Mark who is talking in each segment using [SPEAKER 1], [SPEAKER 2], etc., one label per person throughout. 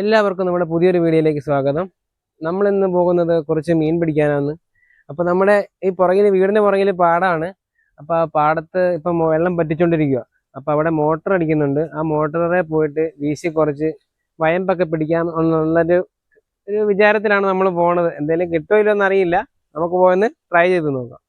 [SPEAKER 1] എല്ലാവർക്കും നമ്മുടെ പുതിയൊരു വീഡിയോയിലേക്ക് സ്വാഗതം. നമ്മളിന്ന് പോകുന്നത് കുറച്ച് മീൻ പിടിക്കാനാണ്. അപ്പോൾ നമ്മുടെ ഈ വീടിൻ്റെ പുറകിൽ പാടമാണ്. അപ്പോൾ ആ പാടത്ത് ഇപ്പം വെള്ളം പറ്റിച്ചുകൊണ്ടിരിക്കുക. അപ്പോൾ അവിടെ മോട്ടർ അടിക്കുന്നുണ്ട്. ആ മോട്ടറെ പോയിട്ട് വീശി കുറച്ച് വയമ്പൊക്കെ പിടിക്കാം എന്നുള്ളൊരു വിചാരത്തിലാണ് നമ്മൾ പോണത്. എന്തെങ്കിലും കിട്ടുമോ ഇല്ലോ എന്നറിയില്ല. നമുക്ക് പോയെന്ന് ട്രൈ ചെയ്ത് നോക്കാം.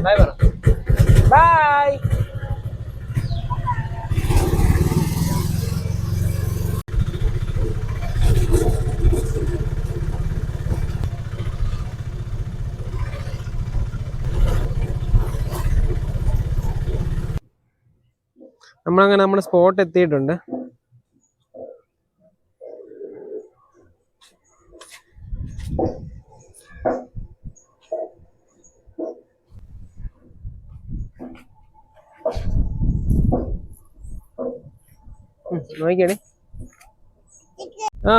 [SPEAKER 1] Bye bro. Bye. നമ്മളങ്ങനെ നമ്മുടെ സ്പോട്ട് എത്തിയിട്ടുണ്ട്. നോക്കിക്കണേ. ആ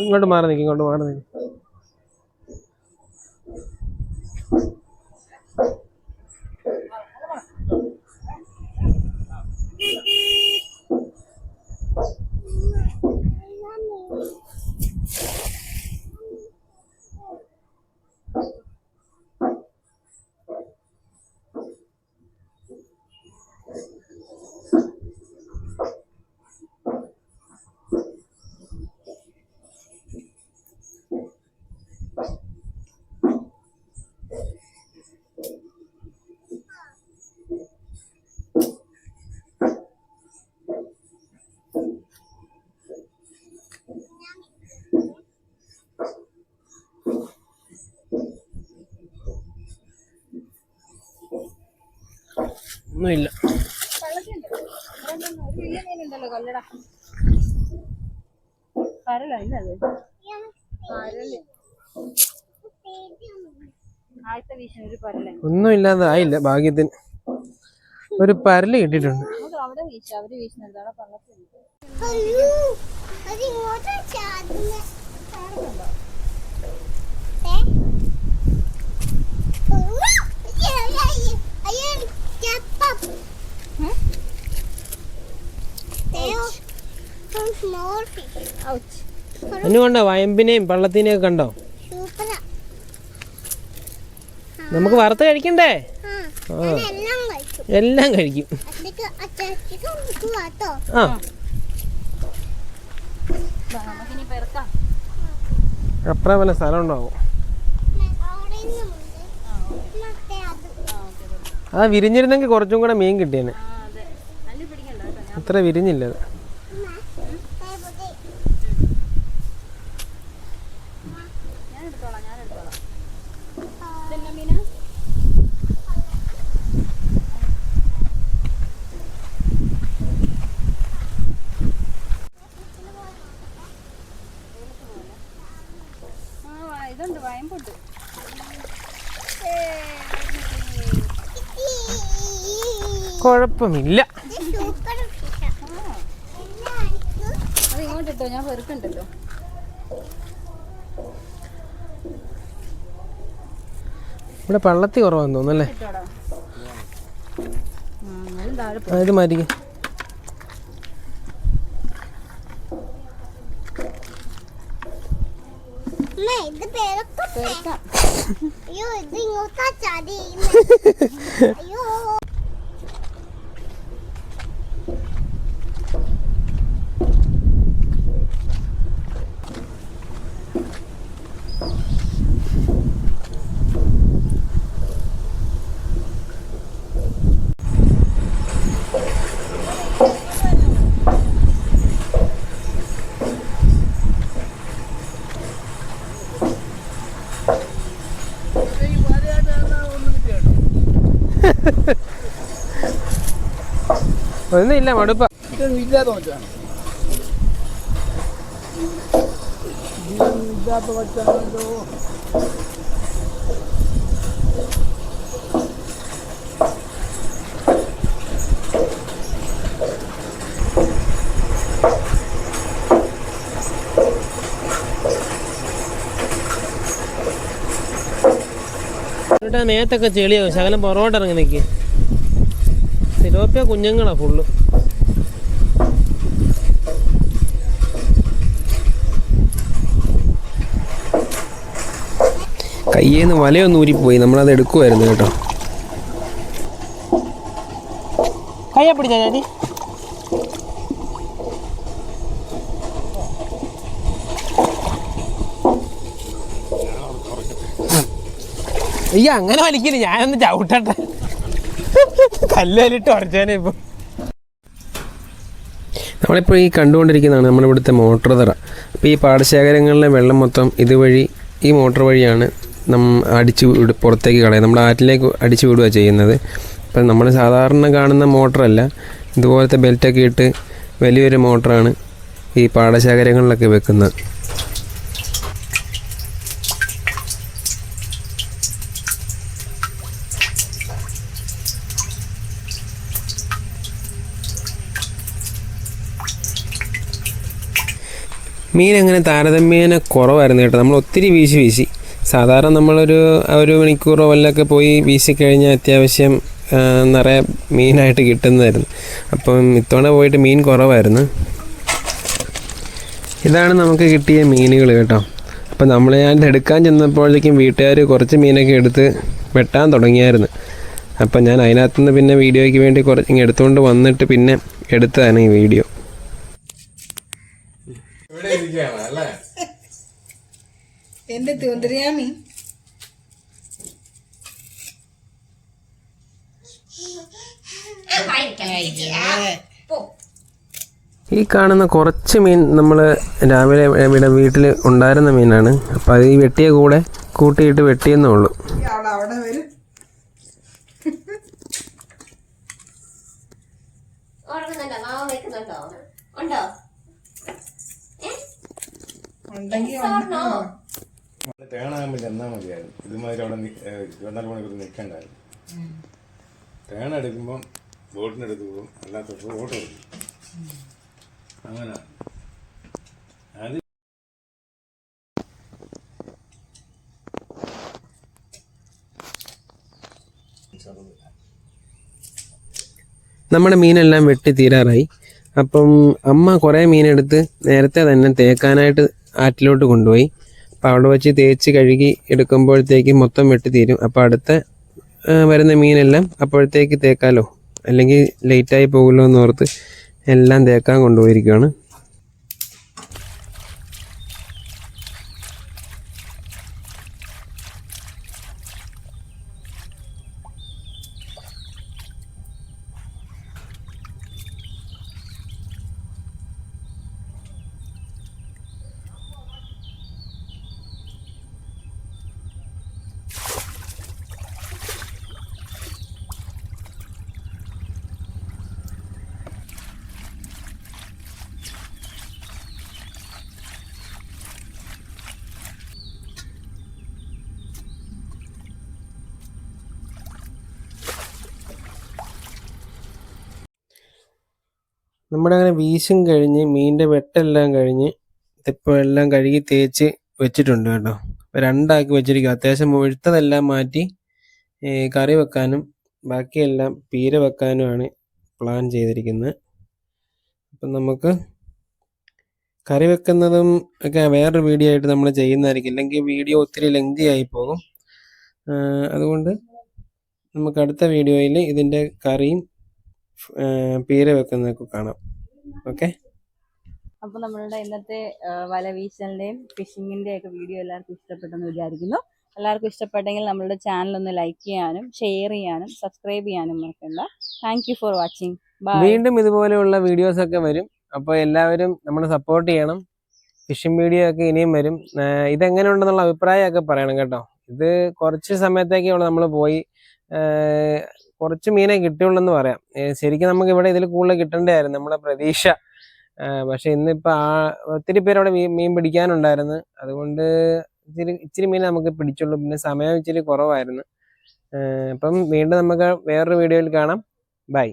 [SPEAKER 1] ഇങ്ങോട്ട് മാറി നിൽക്കും, ഇങ്ങോട്ട് മാറി നിൽക്കും. ഒന്നുമില്ല. ഒന്നുമില്ലാതെ ആയില്ല. ഭാഗ്യത്തിന് ഒരു പരല് കിട്ടിയിട്ടുണ്ട്. അതിന് കണ്ടോ വയമ്പിനെയും പള്ളത്തിനെയും കണ്ടോ? നമുക്ക് വറുത്ത് കഴിക്കണ്ടേ? എല്ലാം കഴിക്കും. ആ അപ്പറ വല്ല സ്ഥലം ഉണ്ടാവും. ആ വിരിഞ്ഞിരുന്നെങ്കിൽ കുറച്ചും കൂടെ മീൻ കിട്ടിയേനെ. അത്ര വിരിഞ്ഞില്ല അത്. കുഴപ്പമില്ല. ഇവിടെ പള്ളത്തി കുറവാന്ന് തോന്നുന്നല്ലേ? ഇത് മാറ്റി. ഒന്നുമില്ല, മടുപ്പ. മേത്തൊക്കെ ചെളിയാവും, ശകലം പുറകോട്ട് ഇറങ്ങി നിൽക്കും. തിലോപ്പിയ കുഞ്ഞുങ്ങളാ ഫുള്ള്. കയ്യിൽ നിന്ന് വലയൊന്ന് ഊരിപ്പോയി, നമ്മളത് എടുക്കുമായിരുന്നു കേട്ടോ. കയ്യെ പിടിച്ചാ ഞാൻ അയ്യ അങ്ങനെ വലിക്കില്ല, ഞാനൊന്ന് ചവിട്ടട്ടെ. കല്ലിട്ട് ഉറച്ചാനേ. ഇപ്പോൾ നമ്മളിപ്പോൾ ഈ കണ്ടുകൊണ്ടിരിക്കുന്നതാണ് നമ്മുടെ ഇവിടുത്തെ മോട്ടോർ തറ. അപ്പോൾ ഈ പാടശേഖരങ്ങളിലെ വെള്ളം മൊത്തം ഇതുവഴി ഈ മോട്ടോർ വഴിയാണ് പുറത്തേക്ക് കളയുക. നമ്മുടെ ആറ്റിലേക്ക് അടിച്ചു വിടുക ചെയ്യുന്നത്. അപ്പം നമ്മൾ സാധാരണ കാണുന്ന മോട്ടറല്ല, ഇതുപോലത്തെ ബെൽറ്റൊക്കെ ഇട്ട് വലിയൊരു മോട്ടറാണ് ഈ പാടശേഖരങ്ങളിലൊക്കെ വെക്കുന്നത്. മീൻ അങ്ങനെ താരതമ്യേന കുറവായിരുന്നു കേട്ടോ. നമ്മൾ ഒത്തിരി വീശി സാധാരണ ഒരു മണിക്കൂറോ വല്ലൊക്കെ പോയി വീശിക്കഴിഞ്ഞാൽ അത്യാവശ്യം നിറയെ മീനായിട്ട് കിട്ടുന്നതായിരുന്നു. അപ്പം ഇത്തവണ പോയിട്ട് മീൻ കുറവായിരുന്നു. ഇതാണ് നമുക്ക് കിട്ടിയ മീനുകൾ കേട്ടോ. അപ്പം ഞാൻ എടുക്കാൻ ചെന്നപ്പോഴേക്കും വീട്ടുകാർ കുറച്ച് മീനൊക്കെ എടുത്ത് വെട്ടാൻ തുടങ്ങിയായിരുന്നു. അപ്പം ഞാൻ അതിനകത്തുനിന്ന് പിന്നെ വീഡിയോയ്ക്ക് വേണ്ടി കുറച്ച് എടുത്തുകൊണ്ട് വന്നിട്ട് പിന്നെ എടുത്തതാണ് ഈ വീഡിയോ.
[SPEAKER 2] എന്റെ തോന്തരിയാമി
[SPEAKER 1] ഈ കാണുന്ന കുറച്ച് മീൻ നമ്മൾ രാവിലെ ഇവിടെ വീട്ടിൽ ഉണ്ടായിരുന്ന മീനാണ്. അപ്പം അത് ഈ വെട്ടിയ കൂടെ കൂട്ടിയിട്ട് വെട്ടിയെന്നേ ഉള്ളൂ.
[SPEAKER 3] തേണാകുമ്പോൾ ചെന്നാൽ മതിയായിരുന്നു. ഇതുമാതിരി അവിടെ 24 മണിക്കൂർ നിൽക്കണ്ടായിരുന്നു. തേണ എടുക്കുമ്പം ബോട്ടിനെടുക്കുമ്പം അല്ലാത്ത ഓട്ടോ എടുക്കും. അങ്ങനെ അത്
[SPEAKER 1] നമ്മുടെ മീനെല്ലാം വെട്ടി തീരാറായി. അപ്പം അമ്മ കുറേ മീനെടുത്ത് നേരത്തെ തന്നെ തേക്കാനായിട്ട് ആറ്റിലോട്ട് കൊണ്ടുപോയി. അപ്പോൾ അവിടെ വെച്ച് തേച്ച് കഴുകി എടുക്കുമ്പോഴത്തേക്ക് മൊത്തം വെട്ടി തീരും. അപ്പോൾ അടുത്ത വരുന്ന മീനെല്ലാം അപ്പോഴത്തേക്ക് തേക്കാമല്ലോ, അല്ലെങ്കിൽ ലേറ്റായി പോകുമല്ലോ എന്നോർത്ത് എല്ലാം തേക്കാൻ കൊണ്ടുപോയിരിക്കുകയാണ്. നമ്മുടെ അങ്ങനെ വീശും കഴിഞ്ഞ് മീനിൻ്റെ വെട്ടെല്ലാം കഴിഞ്ഞ് ഇപ്പോൾ എല്ലാം കഴുകി തേച്ച് വെച്ചിട്ടുണ്ട് കേട്ടോ. അപ്പോൾ രണ്ടാക്കി വെച്ചിരിക്കുക. അത്യാവശ്യം മുഴുത്തതെല്ലാം മാറ്റി കറി വെക്കാനും ബാക്കിയെല്ലാം പീര വെക്കാനുമാണ് പ്ലാൻ ചെയ്തിരിക്കുന്നത്. അപ്പം നമുക്ക് കറി വെക്കുന്നതും ഒക്കെ വേറൊരു വീഡിയോ ആയിട്ട് നമ്മൾ ചെയ്യുന്നതായിരിക്കും, ഇല്ലെങ്കിൽ വീഡിയോ ഒത്തിരി ലെങ്തി ആയി പോകും. അതുകൊണ്ട് നമുക്ക് അടുത്ത വീഡിയോയിൽ ഇതിൻ്റെ കറിയും പീര വെക്കുന്നതൊക്കെ കാണാം. ഓക്കെ,
[SPEAKER 4] അപ്പോൾ നമ്മളുടെ ഇന്നത്തെ വല വീശലിൻ്റെയും ഫിഷിങ്ങിൻ്റെയും ഒക്കെ വീഡിയോ എല്ലാവർക്കും ഇഷ്ടപ്പെട്ടെന്ന് വിചാരിക്കുന്നു. എല്ലാവർക്കും ഇഷ്ടപ്പെട്ടെങ്കിൽ നമ്മളുടെ ചാനൽ ഒന്ന് ലൈക്ക് ചെയ്യാനും ഷെയർ ചെയ്യാനും സബ്സ്ക്രൈബ് ചെയ്യാനും മറക്കണ്ട. Thank you for watching.
[SPEAKER 1] വീണ്ടും ഇതുപോലെയുള്ള വീഡിയോസ് ഒക്കെ വരും. അപ്പോൾ എല്ലാവരും നമ്മളെ സപ്പോർട്ട് ചെയ്യണം. ഫിഷിംഗ് വീഡിയോ ഒക്കെ ഇനിയും വരും. ഇതെങ്ങനെ ഉണ്ടെന്നുള്ള അഭിപ്രായമൊക്കെ പറയണം കേട്ടോ. ഇത് കുറച്ച് സമയത്തേക്കുള്ള നമ്മൾ പോയി കുറച്ച് മീനെ കിട്ടിയുള്ളൂ എന്ന് പറയാം. ശരിക്കും നമുക്ക് ഇവിടെ ഇതിൽ കൂടുതൽ കിട്ടേണ്ടതായിരുന്നു. നമ്മുടെ പ്രതീക്ഷ പക്ഷെ ഇന്നിപ്പോൾ ഒത്തിരി പേര് അവിടെ മീൻ പിടിക്കാനുണ്ടായിരുന്നു. അതുകൊണ്ട് ഇച്ചിരി മീൻ നമുക്ക് പിടിച്ചുള്ളൂ. പിന്നെ സമയം ഇച്ചിരി കുറവായിരുന്നു. അപ്പം വീണ്ടും നമുക്ക് വേറൊരു വീഡിയോയിൽ കാണാം. ബൈ.